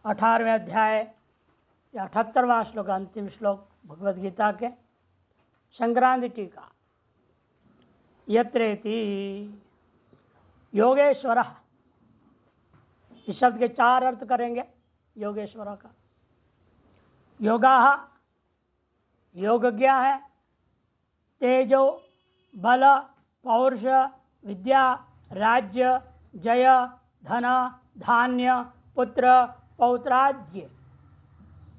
18वें अध्याय या 78वां श्लोक, अंतिम श्लोक भगवद गीता के संक्रांति टीका। यत्रेति योगेश्वर, इस शब्द के 4 अर्थ करेंगे योगेश्वर का। योगा योगज्ञ है, तेजो बल पौरुष विद्या राज्य जय धन धान्य पुत्र पौत्राज्य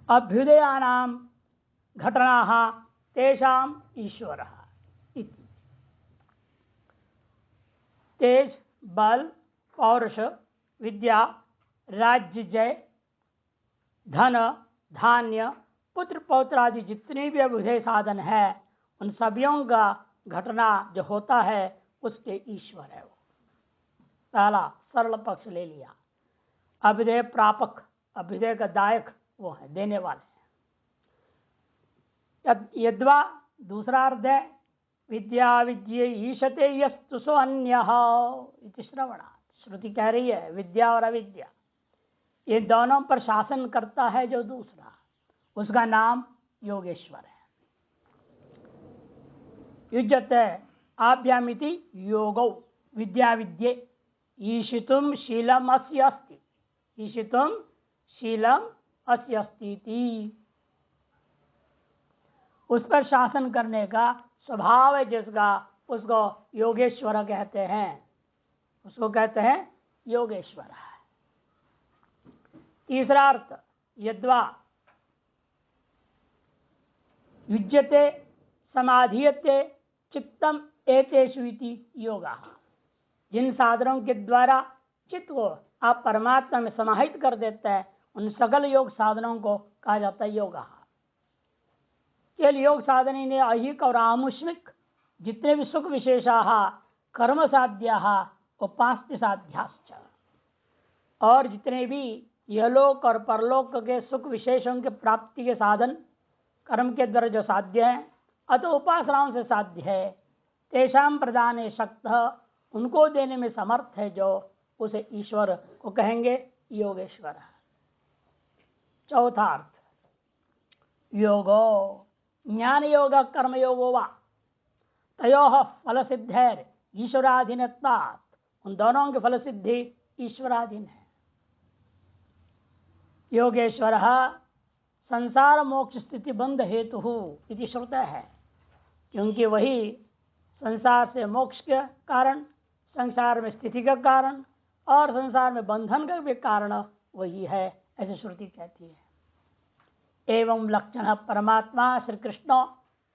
अभ्युदयानां घटनाः तेषाम् ईश्वरः इति। तेज बल पौरुष विद्या राज्य जय धन धान्य पुत्र पौत्रादि जितने भी अभ्युदय साधन है उन सभियों का घटना जो होता है उसके ईश्वर है। वो पहला सरल पक्ष ले लिया। अभ्युदय प्रापक, अभ्युदय का दायक वो है, देने वाले हैं। यद्वा दूसरा अर्थ है विद्या विद्ये ईशते यस्तु सो अन्यः इति श्रवणात्। श्रुति कह रही है विद्या और अविद्या ये दोनों पर शासन करता है जो दूसरा, उसका नाम योगेश्वर है। युज्यते आभ्यामिति योगौ विद्या विद्ये ईशितुम शीलम अस्य अस्ति, ईशितुम शीलम अस्य अस्ति। उस पर शासन करने का स्वभाव है जिसका, उसको योगेश्वर कहते हैं, उसको कहते हैं योगेश्वर। तीसरा अर्थ यद्वा युज्यते समाधीयते चित्तम एतेषु इति योगा। जिन साधनों के द्वारा चित्त को आप परमात्मा में समाहित कर देते हैं उन सकल योग साधनों को कहा जाता है योगा। केवल योग साधन ने अहिक और आमुष्मिक जितने भी सुख विशेषा कर्म साध्या उपास्य साध्याश्च, और जितने भी यहलोक और परलोक के सुख विशेषों के प्राप्ति के साधन कर्म के द्वारा जो साध्य है अतः उपासनाओं से साध्य है, तेषाम प्रदाने शक्त, उनको देने में समर्थ है जो, उसे ईश्वर को कहेंगे योगेश्वर। चौथा अर्थ योगो ज्ञान योग कर्म योगो वा तयोः फल सिद्धैर ईश्वराधीनत्वात्, उन दोनों की फल सिद्धि ईश्वराधीन है। योगेश्वर संसार मोक्ष स्थिति बंध हेतु इति श्रुत है, क्योंकि वही संसार से मोक्ष के कारण, संसार में स्थिति का कारण और संसार में बंधन का भी कारण वही है, ऐसी श्रुति कहती है। एवं लक्षण परमात्मा श्री कृष्ण,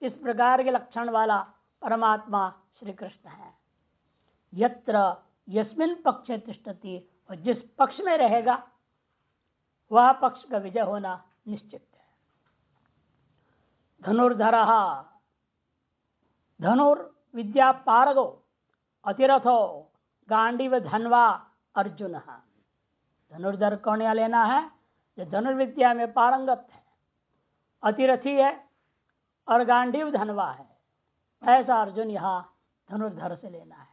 इस प्रकार के लक्षण वाला परमात्मा श्री कृष्ण है। यत्र यस्मिन् पक्षे तिष्ठति, और जिस पक्ष में रहेगा वह पक्ष का विजय होना निश्चित है। धनुर्धर धनुर्विद्या पारगो अतिरथो गांडीव धनवा अर्जुन। धनुर्धर कौन लेना है? जो धनुर्विद्या में पारंगत है, अतिरथी है और गांडीव धनवा है, ऐसा अर्जुन यहाँ धनुर्धर से लेना है।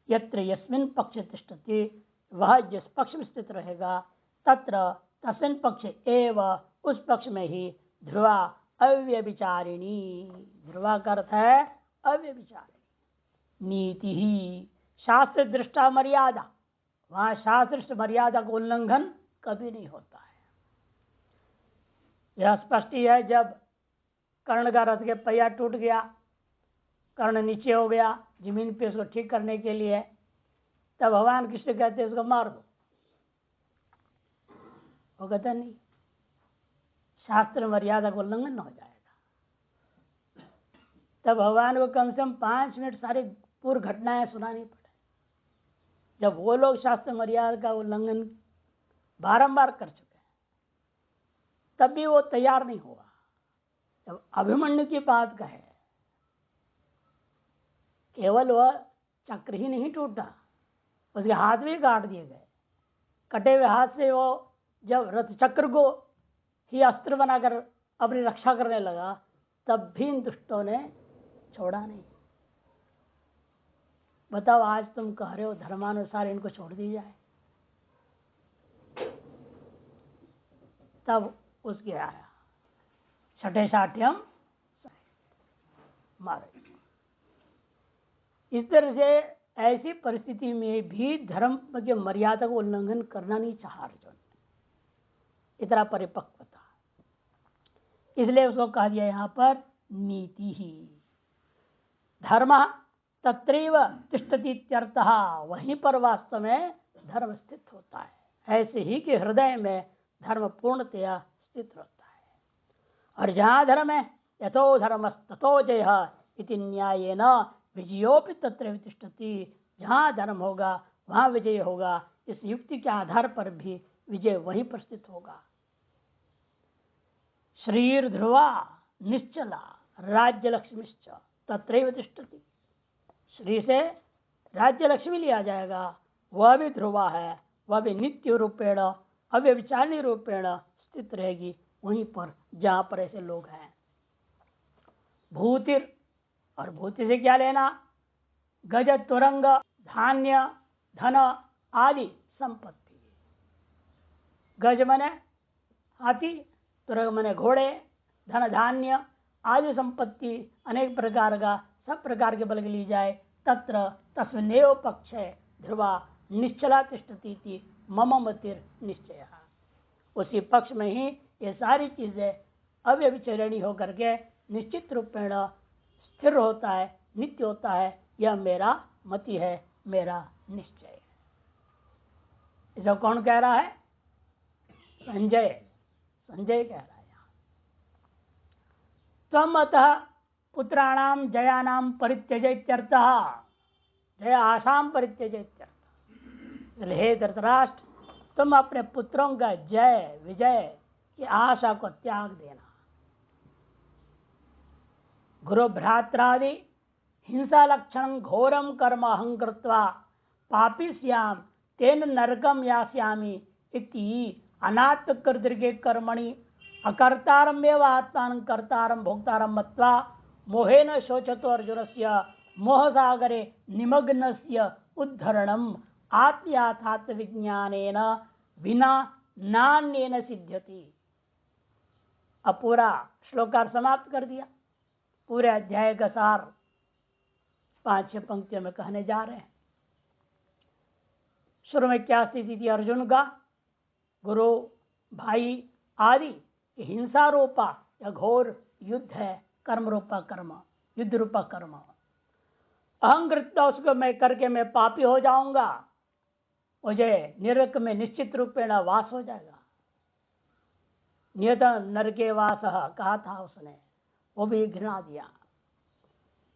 यत्र यस्मिन् पक्ष तिष्ठति, वह जिस पक्ष में स्थित रहेगा, तत्र तस्मिन् पक्ष एव, उस पक्ष में ही ध्रुवा अव्यभिचारिणी, ध्रुवा का अर्थ है अव्यभिचारिणी। नीति ही शास्त्र दृष्टा मर्यादा, वहां शास्त्र मर्यादा का उल्लंघन कभी नहीं होता है। यह स्पष्ट ही है, जब कर्ण का रथ के पहिया टूट गया, कर्ण नीचे हो गया जमीन पे, उसको ठीक करने के लिए, तब भगवान कृष्ण कहते उसको मार दो। वो कहता नहीं, शास्त्र मर्यादा का उल्लंघन हो जाएगा। तब भगवान को कम से कम 5 मिनट सारी पूर्व घटनाएं सुनानी पड़े। जब वो लोग शास्त्र मर्यादा का उल्लंघन बारंबार कर चुके हैं तब भी वो तैयार नहीं हुआ। जब अभिमन्यु की बात कहे, केवल वह चक्र ही नहीं टूटा, उसके हाथ भी काट दिए गए। कटे हुए हाथ से वो जब रथ चक्र को ही अस्त्र बनाकर अपनी रक्षा करने लगा, तब भी इन दुष्टों ने छोड़ा नहीं। बताओ, आज तुम कह रहे हो धर्मानुसार इनको छोड़ दी जाए? तब उसके आया छठे साठ्यम मारे। इस तरह से ऐसी परिस्थिति में भी धर्म के मर्यादा को उल्लंघन करना नहीं चाहा अर्जुन, इतना परिपक्व था, इसलिए उसको कहा गया यहां पर नीति ही धर्म तत्रैव तिष्ठति इत्यर्थः, वहीं पर वास्तव में धर्म स्थित होता है। ऐसे ही कि हृदय में धर्म पूर्णतया स्थित रहता है। और जहां धर्म है यथो धर्म तथो जय इति न्यायेन विजयोपि तत्र तिष्ठति, जहां धर्म होगा वहां विजय होगा, इस युक्ति के आधार पर भी विजय वहीं पर स्थित होगा। श्रीर ध्रुवा निश्चला राज्य लक्ष्मीश्च तत्रैव तिष्ठति, श्री से राज्य लक्ष्मी लिया जाएगा, वह भी ध्रुवा है, वह भी नित्य रूपेण अव्यभिचारिणी रूपेण स्थित रहेगी वहीं पर जहां पर ऐसे लोग हैं। भूतिर, और भूति से क्या लेना, गज तुरंग धान्य धन आदि संपत्ति। गज मने हाथी, तुरंग मने घोड़े, धन धान्य आदि संपत्ति अनेक प्रकार का सब प्रकार के बल ली जाए। तत्र तस्मिन्नेव पक्षे ध्रुवा निश्चला तिष्ठति इति मम मतिर निश्चय, उसी पक्ष में ही ये सारी चीजें अव्यभिचरणी होकर के निश्चित रूपेण स्थिर होता है, नित्य होता है। यह मेरा मति है, मेरा निश्चय है। इसे कौन कह रहा है? संजय, संजय कह रहा है। त्वम अतः पुत्राणाम जयानाम परित्यजेत्यर्थः, जय आशाम परित्यजेत्यर्थः। हे धृतराष्ट्र, तुम अपने पुत्रों का जय विजय की आशा को त्याग देना। गुरु भ्रात्रादि हिंसा लक्षण घोरम कर्म अहंकृत्वा पापी स्याम तेन नरकम यास्यामि इति अनात्मकृतृके कर्मणि अकर्तारमेव आत्मान कर्तारम भोक्तारम मत्वा मोहेन शोचतो अर्जुनस्य मोहसागरे निमग्नस्य उद्धरणम आत्मयाथात्म विज्ञानेन विना नान्येन सिद्ध्यति। अब पूरा श्लोकार समाप्त कर दिया। पूरे अध्याय का सार 5-6 पंक्तियों में कहने जा रहे हैं। शुरू में क्या स्थिति थी अर्जुन का? गुरु भाई आदि हिंसा रूपा या घोर युद्ध है, कर्म रूपा कर्म, युद्ध रूपा कर्म। अहंकृत उसको मैं करके मैं पापी हो जाऊंगा, मुझे नरक में निश्चित रूपेण वास हो जाएगा। नियत नरके वास कहा था उसने, वो भी घृणा दिया।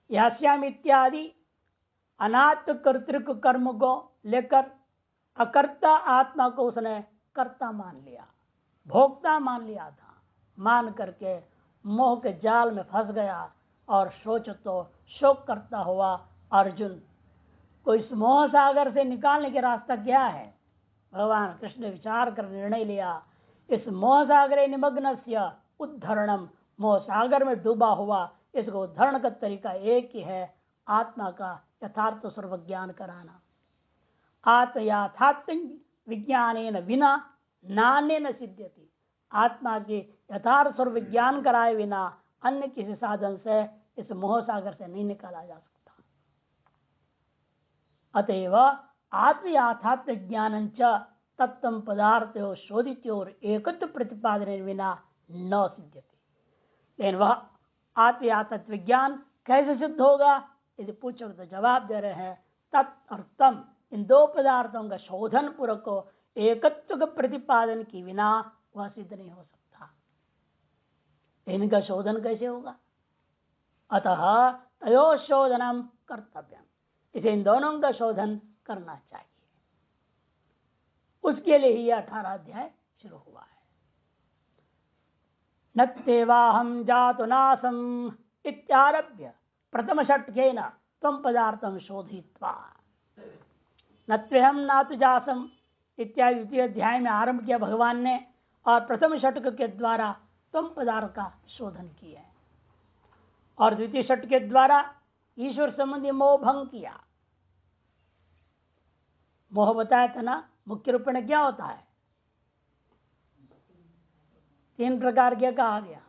यास्याम इत्यादि अनात्म कर्तृक कर्म को लेकर अकर्ता आत्मा को उसने कर्ता मान लिया, भोक्ता मान लिया था। मान करके मोह के जाल में फंस गया और शोक करता हुआ अर्जुन को इस मोह सागर से निकालने के रास्ता क्या है? भगवान कृष्ण ने विचार कर निर्णय लिया, इस मोह सागरे निमग्नस्य उद्धरणम, मोह सागर में डूबा हुआ इसको उद्धरण का तरीका एक ही है, आत्मा का यथार्थ स्वरूप ज्ञान कराना। आत्म यथार्थ विज्ञानेन विना नान्येन सिद्ध्यति, आत्मा के यथार्थ स्वरूप ज्ञान कराए बिना अन्य किसी साधन से इस मोह सागर से नहीं निकाला जा सकता। अतएव आत्म यथार्थ ज्ञान तत्व पदार्थ शोधित और एकत्व प्रतिपादन बिना न सिद्ध्यति। लेकिन वह आत्म यथार्थ विज्ञान कैसे सिद्ध होगा यदि पूछो तो जवाब दे रहे हैं, तत् और तम, इन दो पदार्थों का शोधन पूर्वक एकत्व के प्रतिपादन की बिना वह सिद्ध नहीं हो सकता। इनका शोधन कैसे होगा? अतः तयो शोधनम कर्तव्यम, इसे इन दोनों का शोधन करना चाहिए। उसके लिए ही 18 अध्याय शुरू हुआ है। नत्तेवाहम जातु नासम इत्यारभ्य प्रथम षट्केन त्वं पदार्थम शोधित्वा, नत्वेहम नातु जासम इत्यादि द्वितीय अध्याय में आरंभ किया भगवान ने, और प्रथम षटक के द्वारा त्वं पदार्थ का शोधन किया है, और द्वितीय षटक के द्वारा ईश्वर संबंधी मोह भंग किया। मोह बताया था ना, मुख्य रूप में क्या होता है? तीन प्रकार के कहा गया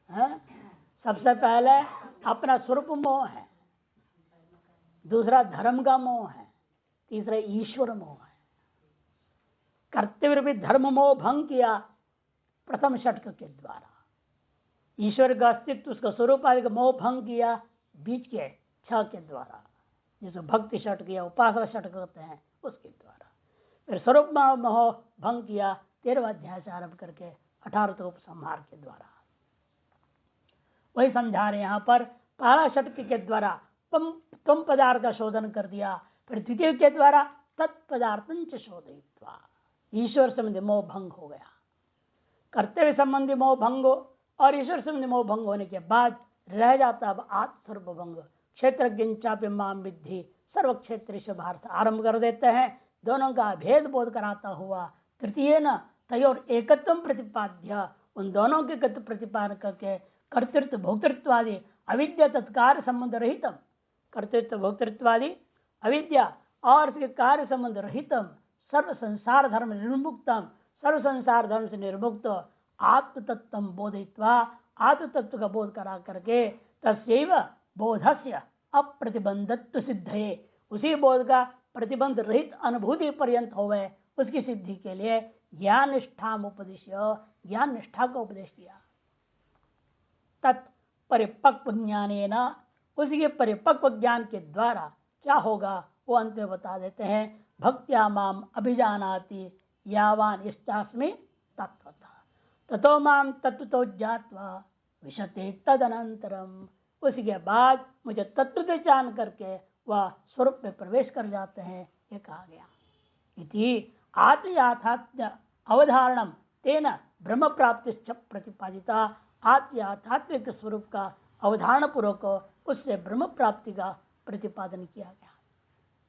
है? सबसे पहले अपना स्वरूप मोह है, दूसरा धर्म का मोह है, तीसरा ईश्वर मोह है। कर्तव्य भी धर्म मोह भंग किया प्रथम षटक के द्वारा, ईश्वर का अस्तित्व उसका स्वरूप आदि का मोह भंग किया बीच के छह के द्वारा, जिसे भक्ति षटक या उपासना षटक कहते हैं उसके द्वारा। फिर स्वरूप मोह भंग किया 13वां अध्याय से आरंभ करके 18 उपसंहार के द्वारा। वही समझा रहे यहाँ पर पहला षटक के द्वारा तुम पदार्थ का शोधन कर दिया, फिर द्वितीय के द्वारा तत्पदार्थं च शोधयित्वा, ईश्वर संबंधी मोह भंग हो गया। कर्तव्य संबंधी मोह भंग और ईश्वर संबंधी मोह भंग होने के बाद रह जाता अब आत्मस्वरूप भंग। क्षेत्रज्ञ माम विद्धि सर्व क्षेत्र भारत आरंभ कर देते हैं। दोनों का भेद बोध कराता हुआ तृतीय न तयोर एकत्व प्रतिपाद्य, उन दोनों के एकत्व प्रतिपादन करके कर्तृत्व भोक्तृत्वादि अविद्या तत्कार संबंध रहितम, कर्तृत्व भोक्तृत्वादि अविद्या और उसके कार्य संबंध रहितम सर्व संसार धर्म निर्मुक्तम, सर्व संसार धर्म से निर्मुक्त आत्म तत्व बोधित्वा, आत्म तत्व का बोध करा करके तस्यैव बोधस्य अप्रतिबंधत्व सिद्धये, उसी बोध का प्रतिबंध रहित अनुभूति पर्यंत होवे, उसकी सिद्धि के लिए ज्ञान निष्ठा उपदेश, ज्ञान निष्ठा का उपदेश दिया। तत्परिपक्व ज्ञानेन, उसी परिपक्व ज्ञान के द्वारा क्या होगा वो अंत में बता देते हैं। भक्त्या माम अभिजानाति यावान यस्तास्मि तत्वतः ततो माम तत्वतो ज्ञात्वा विशते तदनंतरम, उसी के बाद मुझे तत्व से जान करके वह स्वरूप में प्रवेश कर जाते हैं, ये कहा गया। इति आत्मयाथात्म्य अवधारणम तेन ब्रह्म प्राप्ति प्रतिपादिता, आत्मयाथात्मिक स्वरूप का अवधारण पूर्वक उससे ब्रह्म प्राप्ति का प्रतिपादन किया गया।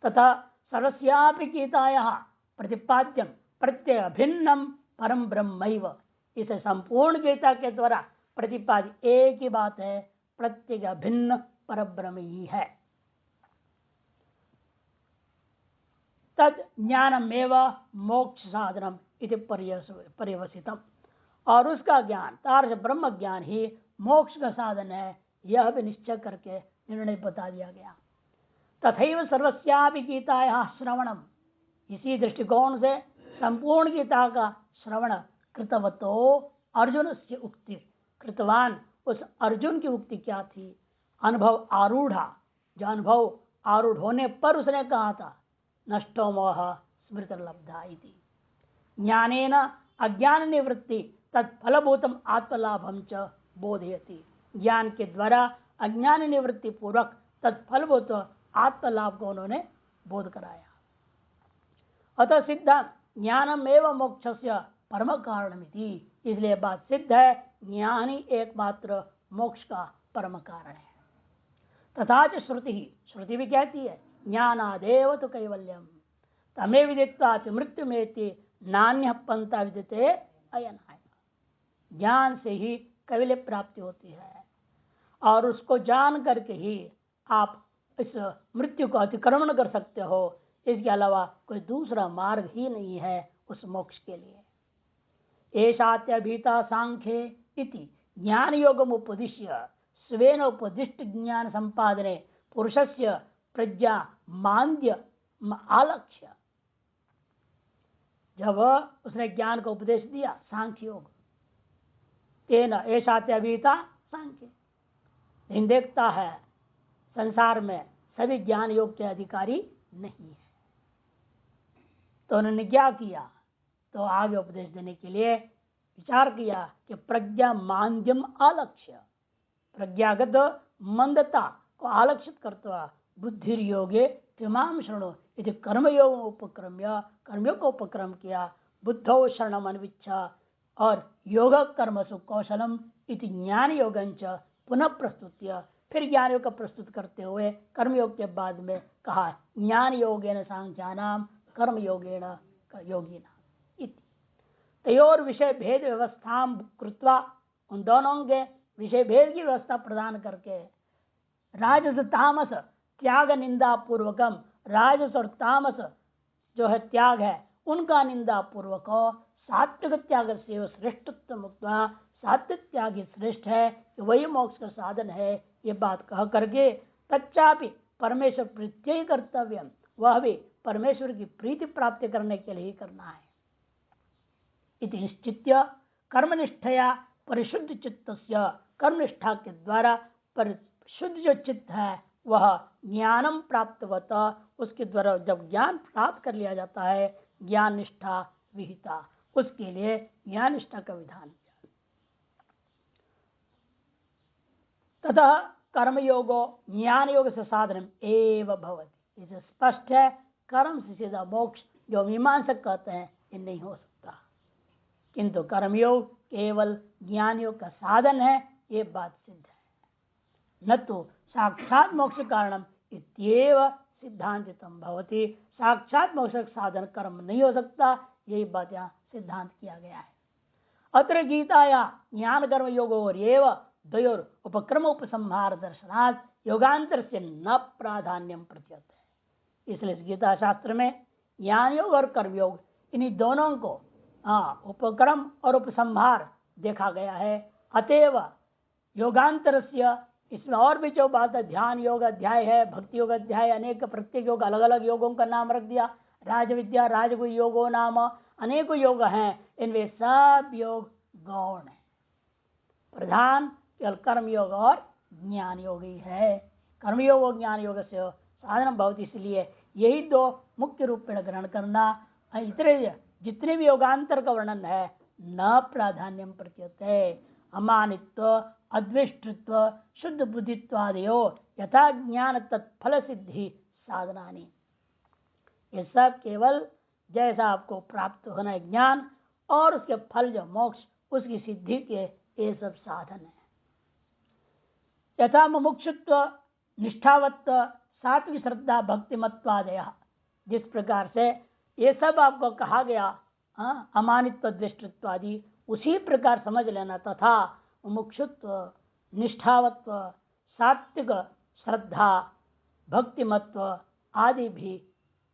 तथा सर्वस्यापि गीतायाः प्रतिपाद्यम प्रत्यय भिन्नम परम ब्रह्मैव, इसे संपूर्ण गीता के द्वारा प्रतिपादित एक ही बात है, प्रत्येक भिन्न पर ब्रह्म ही है। तद ज्ञानमेव मोक्ष साधनम इति पर्यवसितम, और उसका ज्ञान तार ब्रह्म ज्ञान ही मोक्ष का साधन है, यह भी निश्चय करके निर्णय बता दिया गया। तथैव सर्वस्यापि गीतायाः श्रवणम, इसी दृष्टिकोण से संपूर्ण गीता का श्रवण कृतवतो अर्जुन से उक्ति, कृतवान उस अर्जुन की उक्ति क्या थी? अनुभव आरूढ़ा, जो अनुभव आरूढ़ होने पर उसने कहा था नष्टो मोह स्मृत लब्धा इति, ज्ञानेन अज्ञान निवृत्ति तत्फलभूतम आत्मलाभम च बोधयति, ज्ञान के द्वारा अज्ञान निवृत्ति पूर्वक तत्फलभूत आत्मलाभ को उन्होंने बोध कराया। अतः सिद्ध ज्ञानम एवं मोक्षस्य परम कारणमिति, इसलिए बात सिद्ध है ज्ञान ही एकमात्र मोक्ष का परम कारण है। तथा च श्रुति ही, श्रुति भी कहती है ज्ञानादेव तो कैवल्यम तमे विदित्वा मृत्यु में नान्य पंथा विदिते अयन, ज्ञान से ही कैवल्य प्राप्ति होती है और उसको जान करके ही आप इस मृत्यु को अतिक्रमण कर सकते हो, इसके अलावा कोई दूसरा मार्ग ही नहीं है उस मोक्ष के लिए। एषात्यभीता सांख्ये इति ज्ञान योगम उपदिश्य स्वेन उपदिष्ट ज्ञान संपादने पुरुषस्य प्रज्ञा मांद्य आलक्ष्य, जब उसने ज्ञान का उपदेश दिया सांख्य योग, तेना एषात्यभीता सांख्य, लेकिन देखता है संसार में सभी ज्ञान योग के अधिकारी नहीं है, तो उन्होंने क्या किया? तो आगे उपदेश देने के लिए विचार किया कि प्रज्ञा मांद्यम आलक्ष्य, प्रज्ञागत मंदता को आलक्षित करता बुद्धि योगे त्रिमाम शरणो यदि कर्मयोग उपक्रम्य, कर्मयोग को उपक्रम किया, बुद्धो शरणम अन्विच्छा और योग कर्म सुकौशलम इति ज्ञान योगंच पुनः प्रस्तुत्य, फिर ज्ञान योग का प्रस्तुत करते हुए कर्मयोग के बाद में कहा ज्ञान योगेन सांख्यानाम कर्म योगेन योगिना इति तयोर विषय भेद व्यवस्था कृत्वा, उन दोनों के विषय भेद की व्यवस्था प्रदान करके राजस तामस त्याग निंदा पूर्वकम, राजस और तामस जो है त्याग है उनका निंदा पूर्वक सात्विक त्याग से श्रेष्ठत्व मुक्त, सात्विक त्याग ही श्रेष्ठ है, वही मोक्ष का साधन है, ये बात कह करके तच्चापि परमेश्वर प्रीत्य कर्तव्य, वह भी परमेश्वर की प्रीति प्राप्त करने के लिए ही करना है। इति निश्चित्य कर्मनिष्ठया परिशुद्ध चित्त, कर्मनिष्ठा के द्वारा परिशुद्ध जो चित्त है वह ज्ञानम प्राप्तवत, उसके द्वारा जब ज्ञान प्राप्त कर लिया जाता है, ज्ञान निष्ठा विहिता, उसके लिए ज्ञान निष्ठा का विधान किया। ततः कर्मयोगो ज्ञान योग से साधन एव भवति, इसे स्पष्ट है कर्म से सीधा मोक्ष जो मीमांसक कहते हैं ये नहीं हो सकता, किंतु कर्मयोग केवल ज्ञान योग का साधन है, ये बात सिद्ध है। न तो साक्षात मोक्ष कारणम इत्येव सिद्धांतितम भवति, साक्षात मोक्ष का साधन कर्म नहीं हो सकता, यही बात यहाँ सिद्धांत किया गया है। अत्र गीताया ज्ञान कर्म योगोर एव द्वयोर उपक्रम उपसंहार दर्शनात् योगांतर से न प्राधान्यम प्रतीयते, इसलिए गीता शास्त्र में ज्ञान योग और कर्मयोग इन्हीं दोनों को उपक्रम और उपसंहार देखा गया है। अतएव योगांतर से, इसमें और भी जो बात है, ध्यान योग अध्याय है, भक्ति योग अध्याय, अनेक प्रत्येक योग अलग अलग योगों का नाम रख दिया, राज विद्या राजगुरु योगो नाम अनेक योग हैं, इनमें सब योग गौण है, प्रधान केवल कर्म योग और ज्ञान योग ही है। कर्मयोग और ज्ञान योग से साधन बहुत, इसलिए यही दो मुख्य रूप में ग्रहण करना, इतने जितने भी योगांतर का वर्णन है न प्राधान्यम प्रतीयते, अमानित्व अद्वेष्टृत्व शुद्ध बुद्धित्वादयो यथा ज्ञान तत्फल सिद्धि साधनानि, ये सब केवल जैसा आपको प्राप्त होना है ज्ञान और उसके फल जो मोक्ष, उसकी सिद्धि के ये सब साधन है। यथा मुमुक्षुत्व निष्ठावत्व सात्विक श्रद्धा भक्ति मत्वादय, जिस प्रकार से ये सब आपको कहा गया अमानित्व दृष्टित्व आदि, उसी प्रकार समझ लेना। तथा मुमुक्षुत्व निष्ठावत्व सात्विक श्रद्धा भक्तिमत्व आदि भी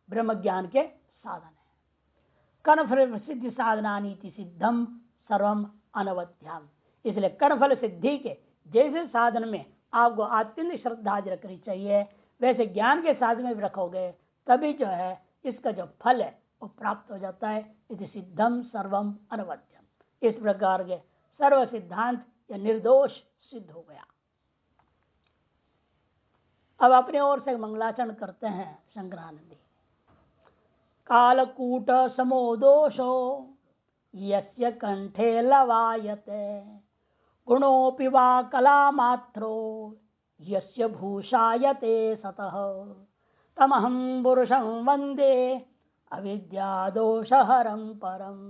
ब्रह्म ज्ञान के साधन है। कर्मफल सिद्धि साधनानि सिद्धम सर्वम अनवध्याम, इसलिए कर्मफल सिद्धि के जैसे साधन में आपको आत्यंतिक श्रद्धा रखनी चाहिए, वैसे ज्ञान के साधन में भी रखोगे तभी जो है इसका जो फल है वो प्राप्त हो जाता है। इति सिद्धम सर्वम अनवध्यम, इस प्रकार के सर्व सिद्धांत या निर्दोष सिद्ध हो गया। अब अपने ओर से मंगलाचरण करते हैं शंकरानंदी। कालकूट समोदोषो यस्य कंठे लवायते, गुणोऽपि वा कलामात्रो यस्य भूषायते सतः, तमहं पुरुषं वन्दे अविद्यादोषहरं परम्।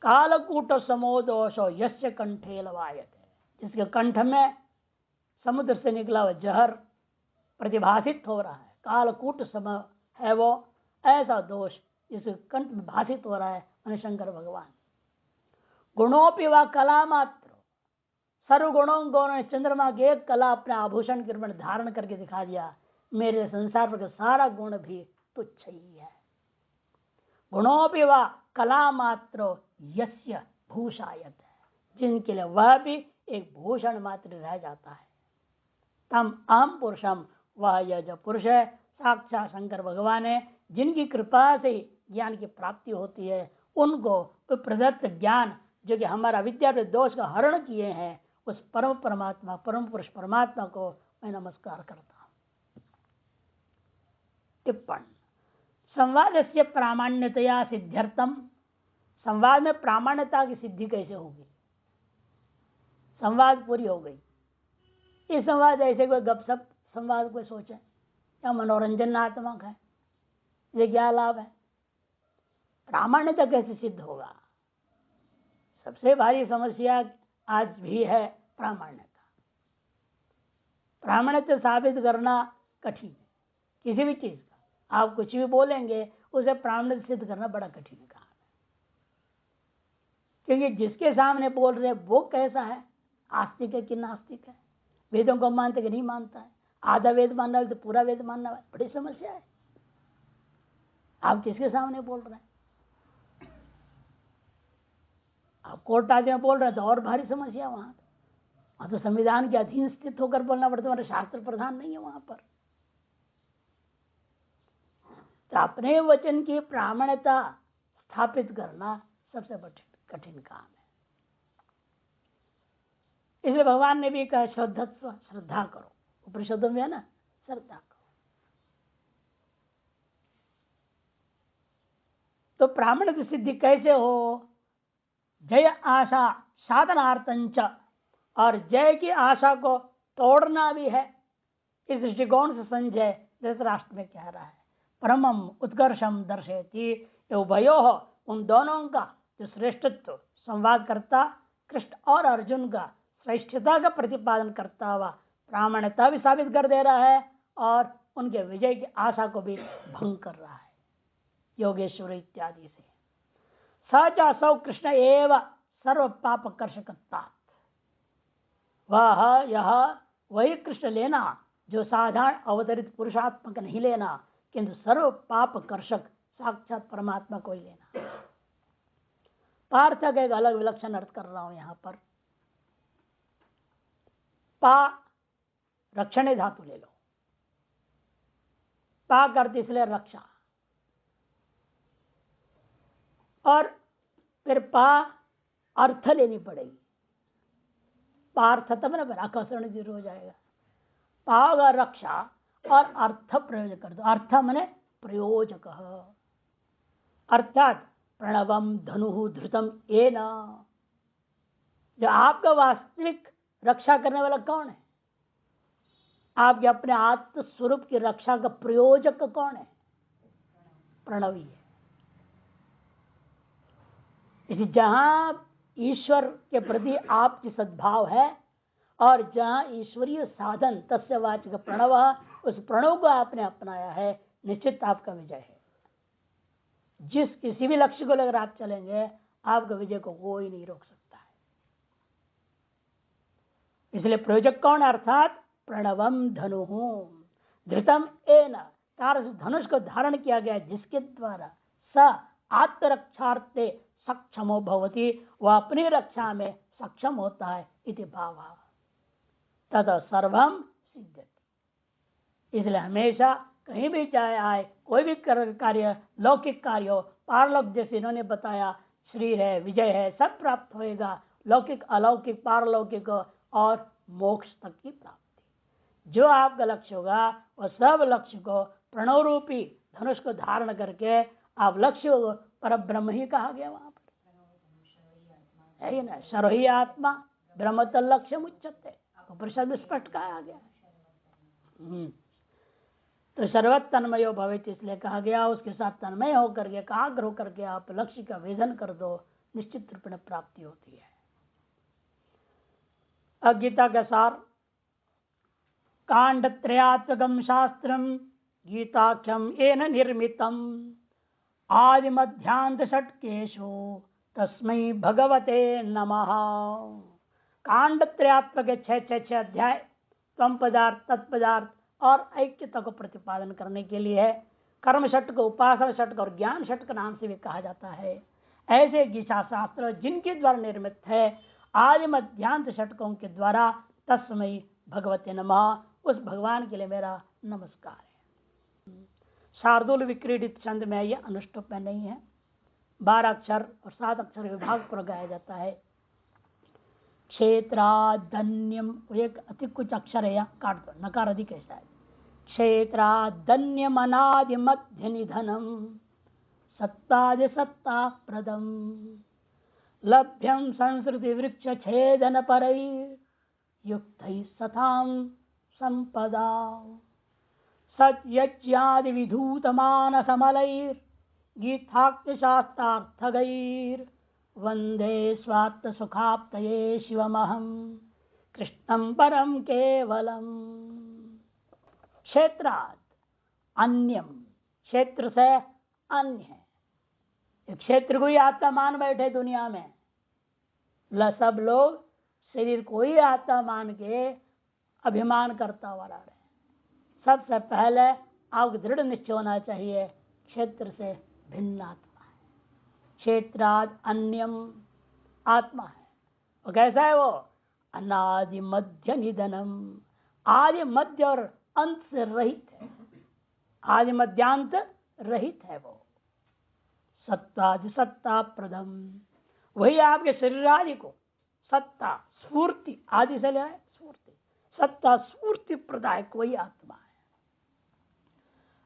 कालकूट समोदोषो यस्य कंठे लवायते, जिसके कंठ में समुद्र से निकला हुआ जहर प्रतिभासित हो रहा है, कालकूट सम है वो ऐसा दोष जिसके कंठ में भाषित हो रहा है शंकर भगवान। गुणों व कला मात्र, सर्व गुणों को चंद्रमा के एक कला अपने आभूषण के रूप में धारण करके दिखा दिया, मेरे संसार पर सारा गुण भी तुच्छ ही है। गुणों व कला मात्र यस्य भूषायत, जिनके लिए वह भी एक भूषण मात्र रह जाता है। तम अहम पुरुषम, वह यह जो पुरुष है साक्षात शंकर भगवान है, जिनकी कृपा से ज्ञान की प्राप्ति होती है, उनको प्रदत्त ज्ञान जो कि हमारा विद्या के दोष का हरण किए हैं, उस परम परमात्मा परम पुरुष परमात्मा को मैं नमस्कार करता हूं। टिप्पण, संवाद से प्रामाण्यतया सिद्ध्यर्थम, संवाद में प्रामाण्यता की सिद्धि कैसे होगी? संवाद पूरी हो गई, ये संवाद ऐसे कोई गपसप संवाद कोई सोचे या मनोरंजनात्मक है, ये क्या लाभ है? प्रामाण्यता कैसे सिद्ध होगा? सबसे भारी समस्या आज भी है प्रामाण्यता। प्रामाण्यता साबित करना कठिन है किसी भी चीज का। आप कुछ भी बोलेंगे उसे प्रामाण्यता सिद्ध करना बड़ा कठिन काम है, क्योंकि जिसके सामने बोल रहे वो कैसा है, आस्तिक है कि नास्तिक है, वेदों को मानते कि नहीं मानता है, आधा वेद मानना है तो पूरा वेद मानना है, बड़ी समस्या है। आप किसके सामने बोल रहे हैं? आप कोर्ट आदि में बोल रहे तो और भारी समस्या वहां तो संविधान के अधीन स्थित होकर बोलना पड़ता है, शास्त्र प्रधान नहीं है वहां पर। तो अपने वचन की प्रामाण्यता स्थापित करना सबसे कठिन काम है। इसलिए भगवान ने भी कहा श्रद्धत्व, श्रद्धा करो। उपनिषदों में है ना, श्रद्धा करो। तो प्रामाण्य सिद्धि कैसे हो? जय आशा साधनार्थंच, और जय की आशा को तोड़ना भी है। इस दृष्टिकोण से संजय धृतराष्ट्र में कह रहा है परमम उत्कर्षम दर्शयति, उभयो, उन दोनों का जो श्रेष्ठत्व संवाद करता कृष्ण और अर्जुन का श्रेष्ठता का प्रतिपादन करता हुआ प्रामाण्यता भी साबित कर दे रहा है और उनके विजय की आशा को भी भंग कर रहा है योगेश्वर इत्यादि से। सच असौ कृष्ण एव सर्व पाप कर्षकता, वह यह वही कृष्ण लेना जो साधारण अवतरित पुरुषात्मक नहीं लेना, किंतु सर्व पाप कर्षक साक्षात परमात्मा को ही लेना। पार्थ का एक अलग विलक्षण अर्थ कर रहा हूं यहां पर। पा रक्षण धातु ले लो, पा करते इसलिए रक्षा, और फिर पा अर्थ लेनी पड़ेगी। पार्थ तब न आकर्षण जरूर हो जाएगा। पागा रक्षा और अर्थ प्रयोजक कर दो। अर्थ मने प्रयोजक, अर्थात प्रणवम धनु धृतम एन, जो आपका वास्तविक रक्षा करने वाला कौन है? आपके अपने आत्म स्वरूप की रक्षा का प्रयोजक कौन है? प्रणवी है। इसी जहां ईश्वर के प्रति आपकी सद्भाव है और जहां ईश्वरीय साधन तस्य वाचक प्रणव, उस प्रणव को आपने अपनाया है, निश्चित आपका विजय है। जिस किसी भी लक्ष्य को लेकर आप चलेंगे, आपका विजय को कोई नहीं रोक सकता है। इसलिए प्रयोजक कौन? अर्थात प्रणवम धनु धृतम एन, धनुष को धारण किया गया जिसके द्वारा स आत्मरक्षार्थे सक्षमो भवति, वह अपनी रक्षा में सक्षम होता है इति भाव तद सर्वम सिद्ध्यति। इसलिए हमेशा कहीं भी चाहे आए, कोई भी कार्य, लौकिक कार्य हो, पारलौकिक जैसे इन्होंने बताया, शरीर है, विजय है, सब प्राप्त होएगा, लौकिक अलौकिक पारलौकिक और मोक्ष तक की प्राप्ति। जो आपका लक्ष्य होगा वह सब लक्ष्य को प्रणव रूपी धनुष को धारण करके आप लक्ष्य पर ब्रह्म ही कहा गया वहां पर है ना। सर्वहि आत्मा ब्रह्म लक्ष्य उच्यते, उपनिषद में स्पष्ट कहा गया। तो सर्वत तन्मयो भवेत् इसलिए कहा गया, उसके साथ तन्मय होकर के एकाग्र होकर के आप लक्ष्य का वेदन कर दो, निश्चित रूप में प्राप्ति होती है। गीता के सार कांड त्रयात्मकम शास्त्रम गीताख्यम येन निर्मितम आदि मध्यांत षट्केशो तस्मै भगवते नमः। कांड त्रयात्मक 6 अध्याय त्वम पदार्थ, तत्पदार्थ और ऐक्यता को प्रतिपादन करने के लिए है। कर्म षटक, उपासना षटक और ज्ञान षटक नाम से भी कहा जाता है। ऐसे गीता शास्त्र जिनके द्वारा निर्मित है आदि मध्यांत षटकों के द्वारा, तस्मै भगवते नमः, उस भगवान के लिए मेरा नमस्कार है। शार्दूल विक्रीडित छंद में यह अनुष्टुप में नहीं है। 12 अक्षर और 7 अक्षर विभाग पर गाया जाता है। क्षेत्रादन्यम, एक अति कुछ अक्षर है, यहाँ काट दो, नकार अधिक ऐसा है। क्षेत्रादन्यम अनादि मध्य निधनम सत्तादि सत्ता प्रदम लभ्यम संस्कृति वृक्ष छेदन परैर युक्त सताम संपदा सत्यज्ञादि विधूत मानस मलैर गीताख्य शास्त्रार्थगैर वंदे स्वात्म सुखाप्तये शिवमहम कृष्णम परम केवलम। क्षेत्राद अन्यम, क्षेत्र से अन्य है। क्षेत्र को ही आत्मा मान बैठे दुनिया में, सब लोग शरीर को ही आत्मा मान के अभिमान करता हुआ रहा है। सबसे पहले आपको दृढ़ निश्चय होना चाहिए, क्षेत्र से भिन्न आत्मा है। क्षेत्राद अन्यम, आत्मा है। वो कैसा है? वो अनादि मध्य निधनम, आदि मध्य और अंत से रहित है, आदि मध्यांत रहित है। वो सत्तादि सत्ता प्रदम, वही आपके शरीर आदि को सत्ता स्फूर्ति आदि से ले स्फूर्ति, सत्ता स्फूर्ति प्रदायक वही आत्मा है।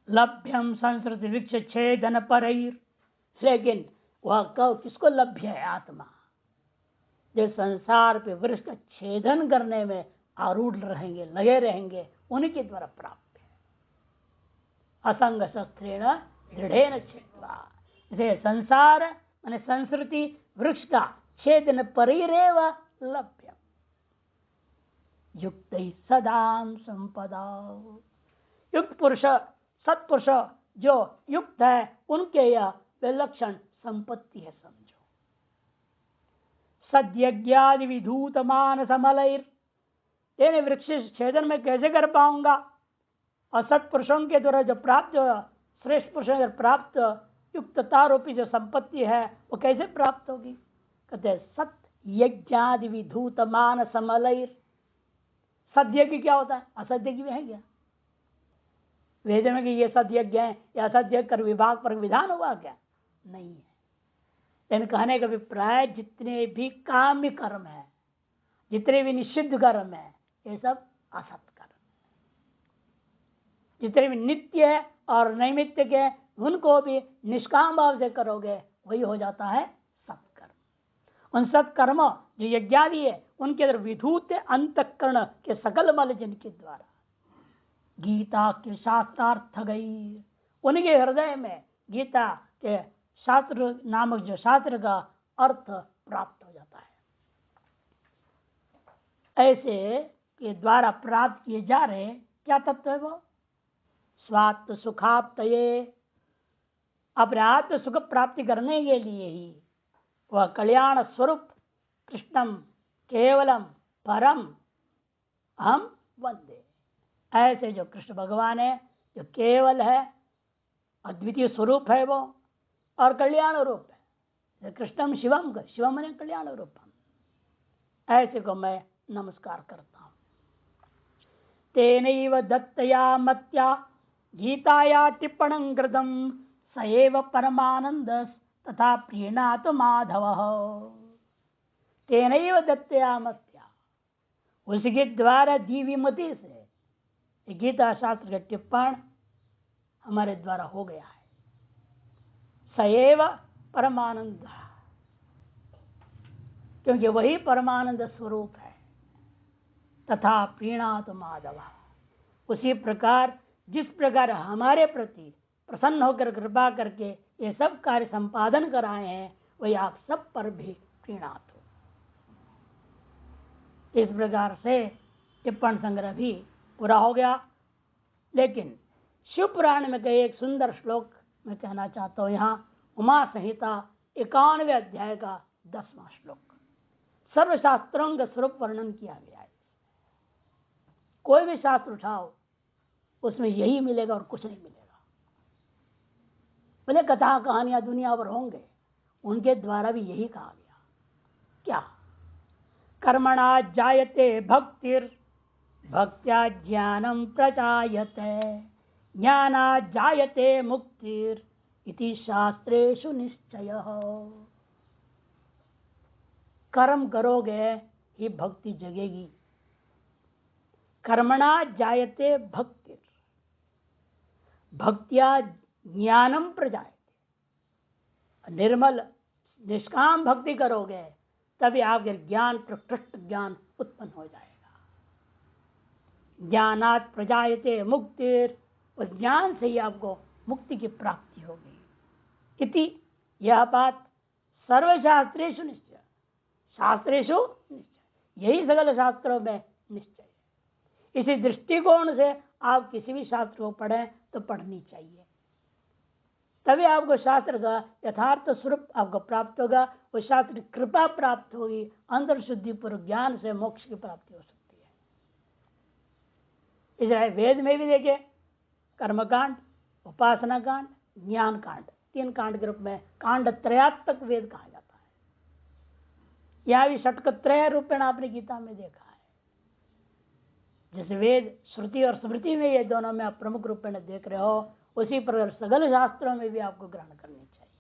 लभ्यम संस्कृति वृक्ष छेदन पर, लेकिन वह कब किसको लभ्य है? आत्मा जो संसार पे वृक्ष का छेदन करने में आरूढ़ रहेंगे, लगे रहेंगे, उनके द्वारा प्राप्त है। असंग शस्त्रेण दृढ़ेन छित्त्वा, इसे संसार माने संस्कृति वृक्ष का छेदन परिरेव लभ्य युक्त सदाम संपदा। युक्त पुरुष सत्पुरुष जो युक्त है उनके यह विलक्षण संपत्ति है। समझो, सद्यज्ञादि विधूत मान समलैर, तेने वृक्ष छेदन में कैसे कर पाऊंगा? और सत्पुरुषों के द्वारा जो प्राप्त, श्रेष्ठ पुरुषों के प्राप्त युक्तता रूपी जो संपत्ति है वो कैसे प्राप्त होगी? कहते सत्य यज्ञादि विधूत मान समलैर। सद्यज्ञ क्या होता है? असद्यज्ञ भी है क्या? वेद में कि ये सद्यज्ञ है या असद्यज्ञ कर विभाग पर विधान हुआ क्या? नहीं है। लेकिन कहने का अभिप्राय जितने भी काम्य कर्म है, जितने भी निषिद्ध कर्म है, ये सब असत कर्म। जितने भी नित्य है और नैमित्तिक है उनको भी निष्काम भाव से करोगे, वही हो जाता है सत्कर्म। उन सत्कर्म जो यज्ञादि है उनके अंदर विधूत अंतःकरण के सकल मल जिनके द्वारा गीता के शास्त्रार्थ गई, उनके हृदय में गीता के शास्त्र नामक जो शास्त्र का अर्थ प्राप्त हो जाता है। ऐसे के द्वारा प्राप्त किए जा रहे क्या तत्व है? वो स्वात्म सुखाप्तये, अपने आत्म सुख प्राप्ति करने के लिए ही वह कल्याण स्वरूप कृष्णम केवलम परम हम वंदे। ऐसे जो कृष्ण भगवान है, जो केवल है, अद्वितीय स्वरूप है वो, और कल्याण रूप है। कृष्णम शिवम, शिवम ने कल्याण रूपम, ऐसे को मैं नमस्कार करता हूं। तेनैव दत्तया मत्या गीताया टिप्पणं कृतं स एव परमानंद तथा प्रीणात माधव। तेनैव दत्तया मत्या, उसके द्वारा दी विमति से गीता शास्त्र का टिप्पण हमारे द्वारा हो गया है। सएव परमानंद, क्योंकि वही परमानंद स्वरूप है। तथा प्रीणात माधव, उसी प्रकार जिस प्रकार हमारे प्रति प्रसन्न होकर कृपा करके ये सब कार्य संपादन कराए हैं, वही आप सब पर भी प्रीणात हो। इस प्रकार से टिप्पण संग्रह भी पूरा हो गया। लेकिन शिव पुराण में कई एक सुंदर श्लोक मैं कहना चाहता हूं। यहाँ उमा संहिता 91वें अध्याय का 10वां श्लोक, सर्वशास्त्रों का स्वरूप वर्णन किया गया है। कोई भी शास्त्र उठाओ उसमें यही मिलेगा और कुछ नहीं मिलेगा। भले कथा कहानियां दुनिया पर होंगे, उनके द्वारा भी यही कहा गया। क्या? कर्मणा जायते भक्तिर भक्त्या ज्ञानम प्रजायते ज्ञाना जायते मुक्तिर इति शास्त्रेषु निश्चयः। कर्म करोगे ही भक्ति जगेगी। कर्मणा जायते भक्तिर भक्त्या ज्ञानम प्रजायते, निर्मल निष्काम भक्ति करोगे तभी आपके ज्ञान प्रकृष्ट ज्ञान उत्पन्न हो जाएगा। ज्ञानात् प्रजायते मुक्तिर, उस ज्ञान से ही आपको मुक्ति की प्राप्ति होगी। इति, यह बात सर्वशास्त्रेषु निश्चय, शास्त्रेषु निश्चय, यही सकल शास्त्रों में निश्चय है। इसी दृष्टिकोण से आप किसी भी शास्त्र को पढ़ें तो पढ़नी चाहिए, तभी आपको शास्त्र का यथार्थ स्वरूप आपको प्राप्त होगा। वो शास्त्र कृपा प्राप्त होगी, अंतर शुद्धि पूर्व ज्ञान से मोक्ष की प्राप्ति हो सकती है। इसलिए वेद में भी देखे कर्मकांड, उपासना कांड, ज्ञान कांड, 3 कांड के रूप में कांड त्रयात्मक वेद कहा जाता है। यह भी षटकत्रय रूपेण आपने गीता में देखा है। जैसे वेद श्रुति और स्मृति में ये दोनों में आप प्रमुख रूपेण देख रहे हो, उसी प्रकार सगल शास्त्रों में भी आपको ग्रहण करनी चाहिए।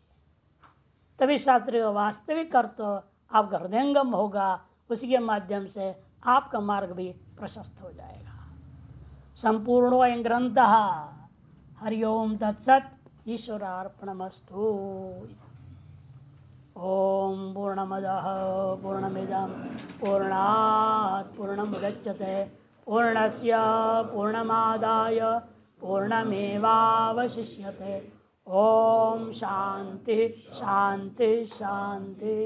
तभी शास्त्र का वास्तविक अर्थ आपका हृदयंगम होगा, उसी के माध्यम से आपका मार्ग भी प्रशस्त हो जाएगा। संपूर्ण ग्रंथ। हरिओम तत्सत। ईश्वरार्पणमस्तु। ओम पूर्णमदः पूर्णमिदं पूर्णात् पूर्णमुदच्यते पूर्णस्य पूर्णमादाय पूर्णमेवावशिष्यते। ओम शांति शांति शांति।